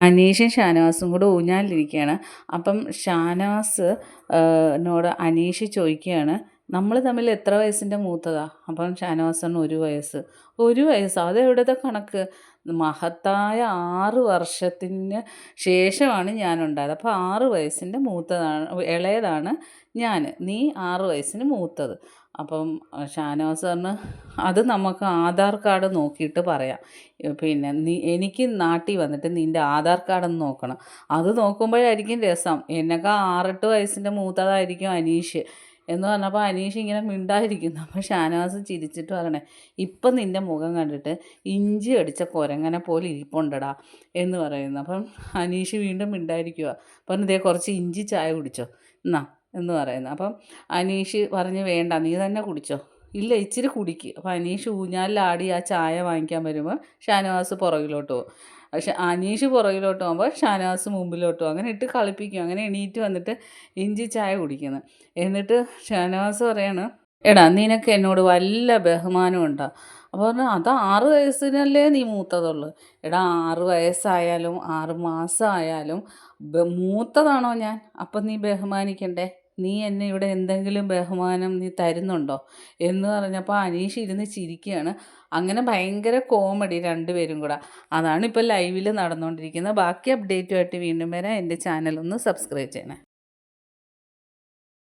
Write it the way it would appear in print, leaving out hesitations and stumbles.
അനീഷും ഷാനവാസും കൂടെ ഊഞ്ഞാലിരിക്കുകയാണ്. അപ്പം ഷാനവാസ് നോട് അനീഷ് ചോദിക്കുകയാണ്, നമ്മൾ തമ്മിൽ എത്ര വയസ്സിൻ്റെ മൂത്തതാ? അപ്പം ഷാനവാസ് പറഞ്ഞു 1 വയസ്സ്. 1 വയസ്സോ? അതെവിടുത്തെ കണക്ക്? മഹത്തായ 6 വർഷത്തിന് ശേഷമാണ് ഞാനുണ്ടായത്. അപ്പോൾ 6 വയസ്സിൻ്റെ ഇളയതാണ് ഞാൻ. നീ 6 വയസ്സിന് മൂത്തത്. അപ്പം ഷാനവാസ് പറഞ്ഞു, അത് നമുക്ക് ആധാർ കാർഡ് നോക്കിയിട്ട് പറയാം. പിന്നെ എനിക്ക് നാട്ടിൽ വന്നിട്ട് നിൻ്റെ ആധാർ കാർഡൊന്ന് നോക്കണം. അത് നോക്കുമ്പോഴായിരിക്കും രസം. എന്നെക്കാൾ 6-8 വയസ്സിൻ്റെ മൂത്തതായിരിക്കും അനീഷ് എന്ന് പറഞ്ഞപ്പോൾ അനീഷ് ഇങ്ങനെ മിണ്ടാതിരിക്കുന്നു. അപ്പോൾ ഷാനവാസ് ചിരിച്ചിട്ട് പറയണേ, ഇപ്പം നിൻ്റെ മുഖം കണ്ടിട്ട് ഇഞ്ചി അടിച്ച കുരങ്ങനെ പോലെ ഇരിപ്പുണ്ടടാ എന്ന് പറയുന്നു. അപ്പം അനീഷ് വീണ്ടും മിണ്ടായിരിക്കുക. അപ്പം ഇതേ കുറച്ച് ഇഞ്ചി ചായ കുടിച്ചോ എന്നാ എന്ന് പറയുന്നു. അപ്പം അനീഷ് പറഞ്ഞ് വേണ്ട, നീ തന്നെ കുടിച്ചോ. ഇല്ല, ഇച്ചിരി കുടിക്ക്. അപ്പോൾ അനീഷ് ഊഞ്ഞാലിലാടി ആ ചായ വാങ്ങിക്കാൻ വരുമ്പോൾ ഷാനവാസ് പുറകിലോട്ട് പോകും. പക്ഷെ അനീഷ് പുറകിലോട്ട് പോകുമ്പോൾ ഷാനവാസ് മുമ്പിലോട്ട് പോകും. അങ്ങനെ ഇട്ട് കളിപ്പിക്കും. അങ്ങനെ എണീറ്റ് വന്നിട്ട് ഇഞ്ചി ചായ കുടിക്കുന്നു. എന്നിട്ട് ഷാനവാസ് പറയാണ്, എടാ നിനക്ക് എന്നോട് വല്ല ബഹുമാനം ഉണ്ടോ? അപ്പോൾ പറഞ്ഞു, അത് 6 വയസ്സിനല്ലേ നീ മൂത്തതുള്ളൂ. എടാ 6 വയസ്സായാലും 6 മാസമായാലും മൂത്തതാണോ ഞാൻ? അപ്പം നീ ബഹുമാനിക്കണ്ടേ? നീ എന്നെ ഇവിടെ എന്തെങ്കിലും ബഹുമാനം നീ തരുന്നുണ്ടോ എന്ന് പറഞ്ഞപ്പോൾ അനീഷ് ഇരുന്ന് ചിരിക്കുകയാണ്. അങ്ങനെ ഭയങ്കര കോമഡി രണ്ടുപേരും കൂടെ. അതാണ് ഇപ്പോൾ ലൈവിൽ നടന്നുകൊണ്ടിരിക്കുന്നത്. ബാക്കി അപ്ഡേറ്റുമായിട്ട് വീണ്ടും വരാം. എൻ്റെ ചാനൽ ഒന്ന് സബ്സ്ക്രൈബ് ചെയ്യണേ.